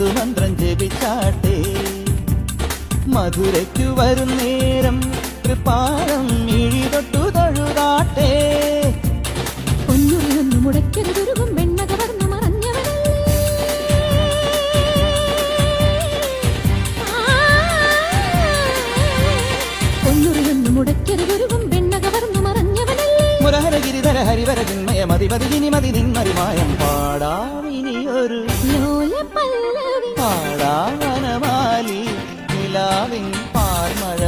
മധുമന്ത്രം ജപിച്ചാട്ടെ മധുരയ്ക്കു വരും നേരം തൃപ്പാദം മിഴി തൊട്ടു തൊഴുതാട്ടെ പൊന്നുറിയൊന്നു മുടക്കരുതുരുകും വെണ്ണ കവർന്നു മറഞ്ഞവനല്ലേ പൊന്നുറിയൊന്നു മുടക്കരുതുരുകും വെണ്ണ കവർന്നു മറഞ്ഞവനല്ലേ മുരഹരഗിരിധര ഹരിവര ചിന്മയ മതിമതിനി മതി നിന്മറിമായം പാടാമിനിയൊരു ലോല പല്ലവി പാടാവനമാലി നിലാവിൻ പാർമഴ